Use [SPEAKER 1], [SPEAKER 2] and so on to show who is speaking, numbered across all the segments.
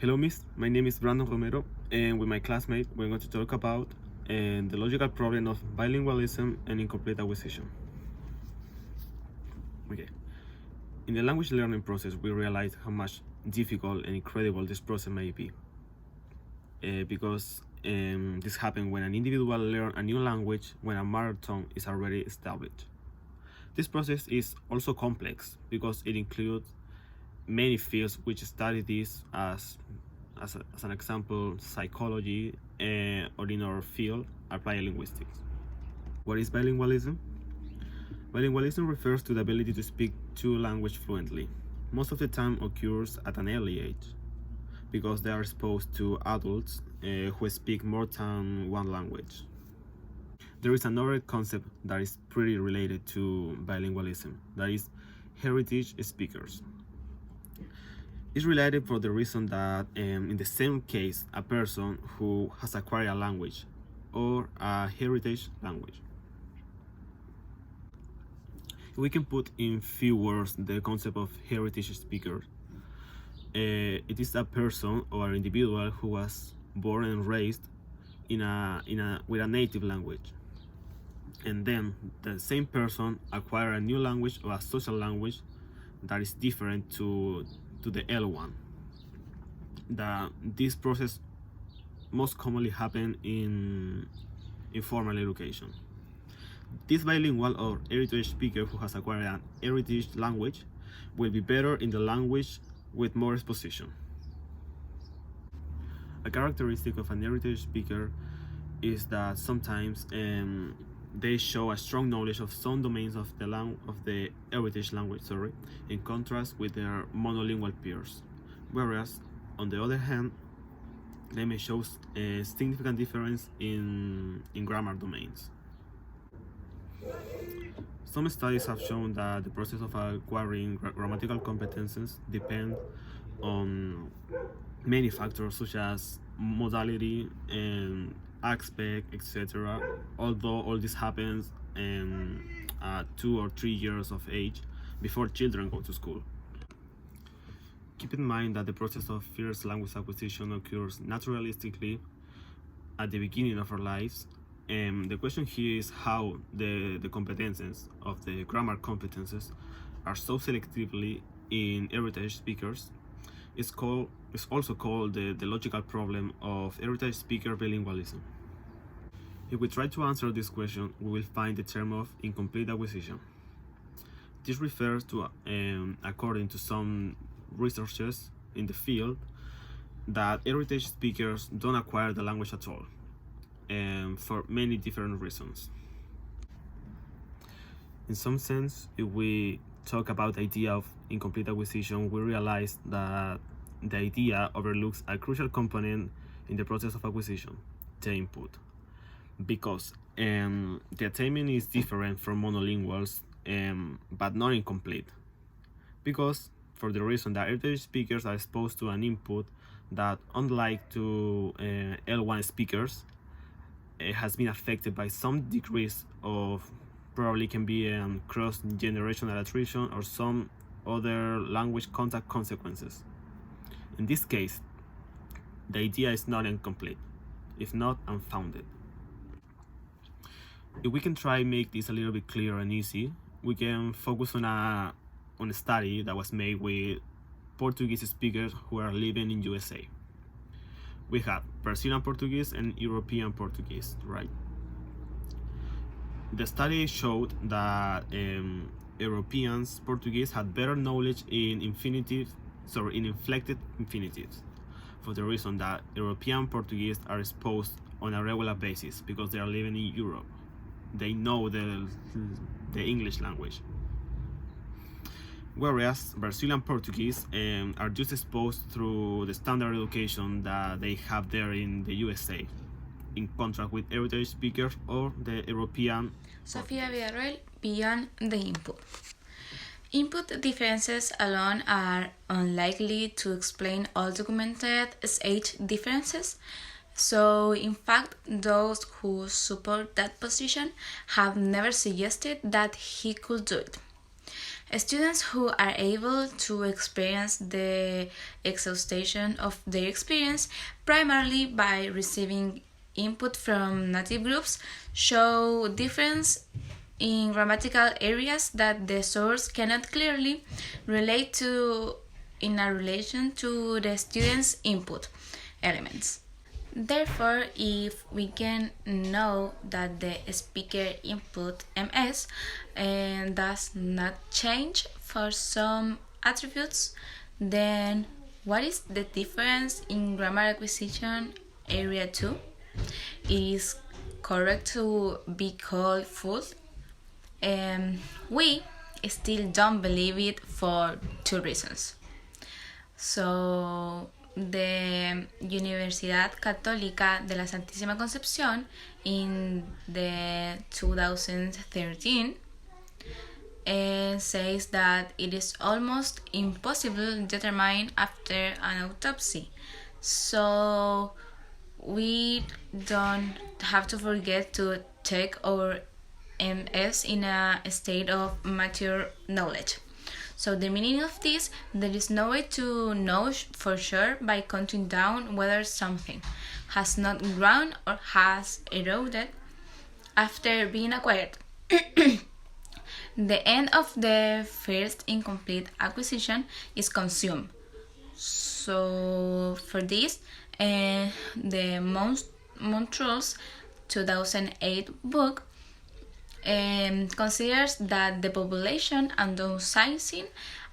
[SPEAKER 1] Hello, Miss. My name is Brandon Romero, and with my classmate, we're going to talk about the logical problem of bilingualism and incomplete acquisition. Okay. In the language learning process, we realize how much difficult and incredible this process may be, because this happens when an individual learns a new language when a mother tongue is already established. This process is also complex because it includes many fields which study this as an example, psychology, or in our field, applied linguistics. What is bilingualism? Bilingualism refers to the ability to speak two languages fluently. Most of the time occurs at an early age because they are exposed to adults who speak more than one language. There is another concept that is pretty related to bilingualism, that is heritage speakers. It's related for the reason that in the same case, a person who has acquired a language or a heritage language. We can put in few words the concept of heritage speaker. It is a person or an individual who was born and raised with a native language, and then the same person acquire a new language or a social language that is different to the L one. This process most commonly happen in formal education. This bilingual or heritage speaker who has acquired an heritage language will be better in the language with more exposition. A characteristic of an heritage speaker is that sometimes they show a strong knowledge of some domains of the heritage language, in contrast with their monolingual peers. Whereas, on the other hand, they may show a significant difference in grammar domains. Some studies have shown that the process of acquiring grammatical competences depend on many factors such as modality and aspect, etc. Although all this happens at 2 or 3 years of age before children go to school. Keep in mind that the process of first language acquisition occurs naturalistically at the beginning of our lives. The question here is how the competences of the grammar competences are so selectively in heritage speakers. It's also called the logical problem of heritage speaker bilingualism. If we try to answer this question, we will find the term of incomplete acquisition. This refers to, according to some researchers in the field, that heritage speakers don't acquire the language at all, for many different reasons. In some sense, if we talk about the idea of incomplete acquisition, we realize that the idea overlooks a crucial component in the process of acquisition, the input. Because the attainment is different from monolinguals, but not incomplete. Because for the reason that heritage speakers are exposed to an input that, unlike to L1 speakers, has been affected by some degrees of, probably can be cross-generational attrition or some other language contact consequences. In this case, the idea is not incomplete, if not unfounded. If we can try make this a little bit clearer and easy, we can focus on a study that was made with Portuguese speakers who are living in USA. We have Brazilian Portuguese and European Portuguese, right? The study showed that Europeans Portuguese had better knowledge in inflected infinitives, for the reason that European Portuguese are exposed on a regular basis because they are living in Europe. They know the English language. Whereas Brazilian Portuguese are just exposed through the standard education that they have there in the USA, in contrast with heritage speakers or the European.
[SPEAKER 2] Sofia Villarroel, beyond the input. Input differences alone are unlikely to explain all documented age differences. So, in fact, those who support that position have never suggested that he could do it. Students who are able to experience the exhaustion of their experience primarily by receiving input from native groups show difference in grammatical areas that the source cannot clearly relate to in a relation to the student's input elements. Therefore, if we can know that the speaker input ms and does not change for some attributes, then what is the difference in grammar acquisition area 2? It is correct to be called false. We still don't believe it for two reasons. So, the Universidad Católica de la Santísima Concepción in the 2013 says that it is almost impossible to determine after an autopsy. So we don't have to forget to take our MS in a state of mature knowledge. So the meaning of this, there is no way to know for sure by counting down whether something has not grown or has eroded after being acquired. The end of the first incomplete acquisition is consumed. So for this, the Montrose 2008 book considers that the population and downsizing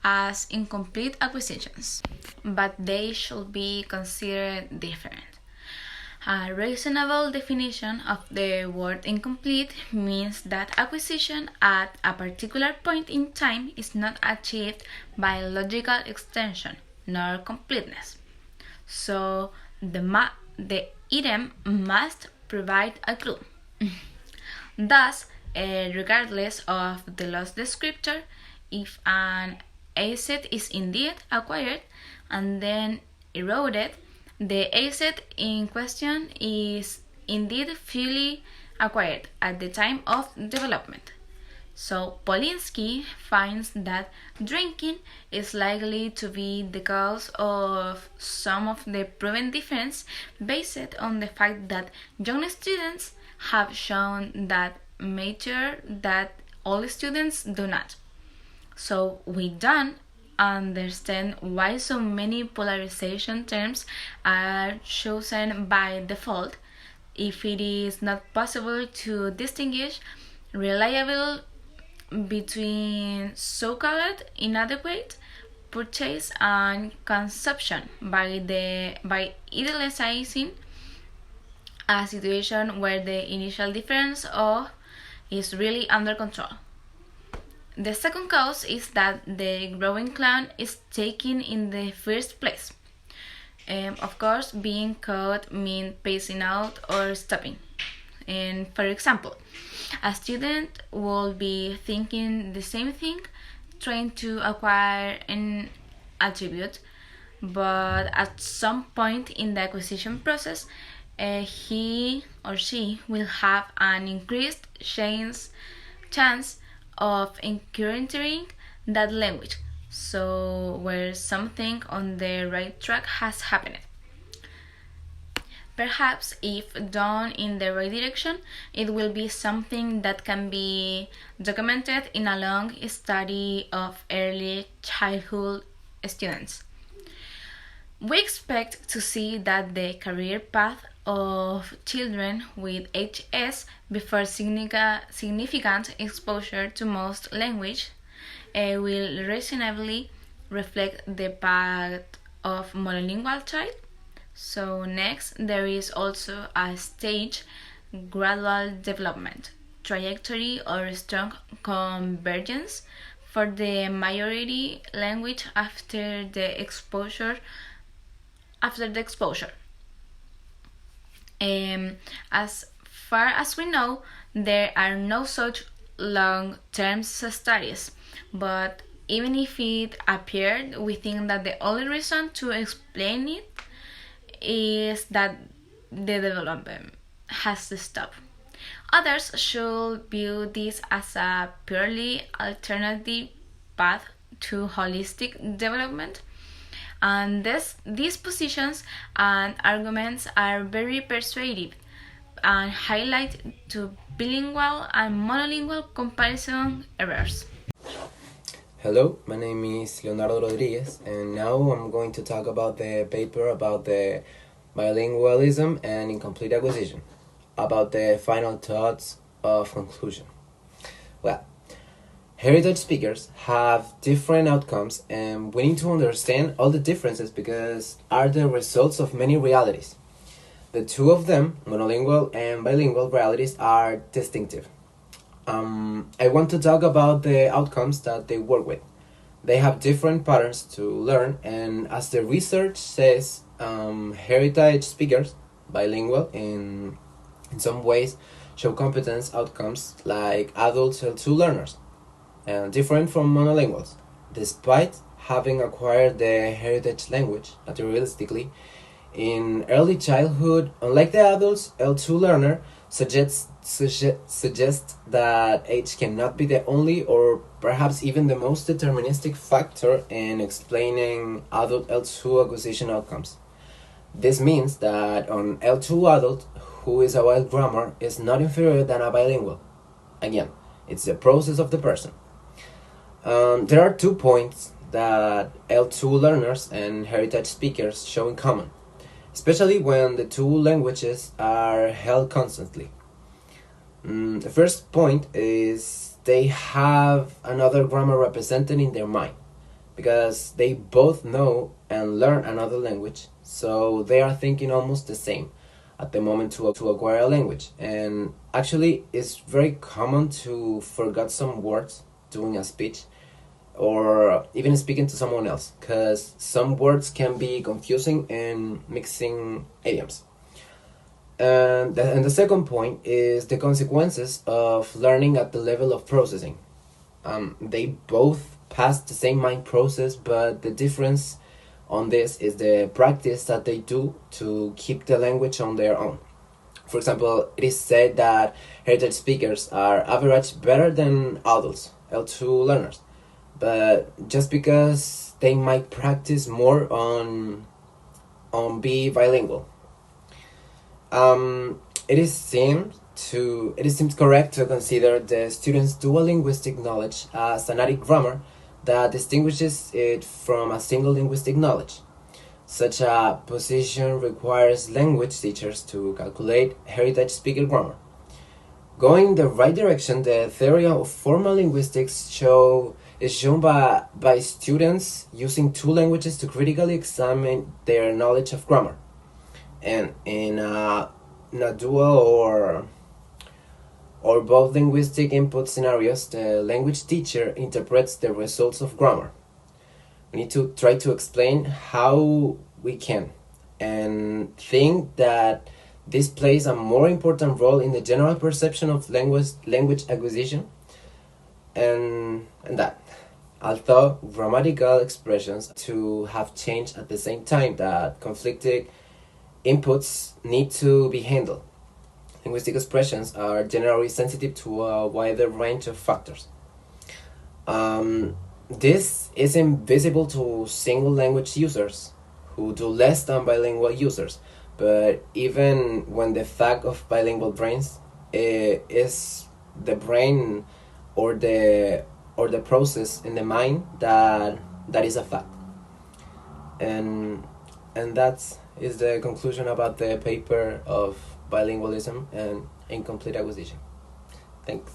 [SPEAKER 2] as incomplete acquisitions, but they should be considered different. A reasonable definition of the word incomplete means that acquisition at a particular point in time is not achieved by logical extension nor completeness. So the item must provide a clue. Thus, regardless of the lost descriptor, if an asset is indeed acquired and then eroded, the asset in question is indeed fully acquired at the time of development. So Polinsky finds that drinking is likely to be the cause of some of the proven difference based on the fact that young students have shown that mature that all students do not. So we don't understand why so many polarization terms are chosen by default if it is not possible to distinguish reliable between so-called inadequate purchase and consumption by idealizing a situation where the initial difference is really under control. The second cause is that the growing clown is taken in the first place. Of course, being caught means pacing out or stopping. And for example, a student will be thinking the same thing, trying to acquire an attribute, but at some point in the acquisition process, he or she will have an increased chance of encountering that language, so where something on the right track has happened. Perhaps if done in the right direction, it will be something that can be documented in a long study of early childhood students. We expect to see that the career path of children with HS before significant exposure to most language will reasonably reflect the path of monolingual child. So next, there is also a stage gradual development trajectory or strong convergence for the majority language after the exposure. As far as we know, there are no such long-term studies, but even if it appeared, we think that the only reason to explain it is that the development has to stop. Others should view this as a purely alternative path to holistic development. And these positions and arguments are very persuasive and highlight to bilingual and monolingual comparison errors.
[SPEAKER 3] Hello, my name is Leonardo Rodriguez, and now I'm going to talk about the paper about the bilingualism and incomplete acquisition, about the final thoughts of conclusion. Well, heritage speakers have different outcomes, and we need to understand all the differences because are the results of many realities. The two of them, monolingual and bilingual realities, are distinctive. I want to talk about the outcomes that they work with. They have different patterns to learn, and as the research says, heritage speakers, bilingual in some ways, show competence outcomes like adult L2 learners, different from monolinguals. Despite having acquired the heritage language materialistically in early childhood, unlike the adults, L2 learner suggests that age cannot be the only or perhaps even the most deterministic factor in explaining adult L2 acquisition outcomes. This means that an L2 adult who is a wild grammar is not inferior than a bilingual. Again, it's the process of the person. There are 2 points that L2 learners and heritage speakers show in common, especially when the two languages are held constantly. The first point is they have another grammar represented in their mind because they both know and learn another language, so they are thinking almost the same at the moment to acquire a language. And actually, it's very common to forget some words doing a speech or even speaking to someone else because some words can be confusing and mixing idioms. And the second point is the consequences of learning at the level of processing. They both pass the same mind process, but the difference on this is the practice that they do to keep the language on their own. For example, it is said that heritage speakers are average better than adults, L2 learners, but just because they might practice more on be bilingual. It seems correct to consider the student's dual linguistic knowledge as an added grammar that distinguishes it from a single linguistic knowledge. Such a position requires language teachers to calculate heritage speaker grammar. Going in the right direction, the theory of formal linguistics is shown by students using two languages to critically examine their knowledge of grammar. And in a dual or both linguistic input scenarios, the language teacher interprets the results of grammar. We need to try to explain how we can and think that this plays a more important role in the general perception of language acquisition and that. Although grammatical expressions to have changed at the same time that conflicting inputs need to be handled. Linguistic expressions are generally sensitive to a wider range of factors. This is invisible to single language users who do less than bilingual users, but even when the fact of bilingual brains is the brain or the process in the mind that is a fact. And that is the conclusion about the paper of bilingualism and incomplete acquisition. Thanks.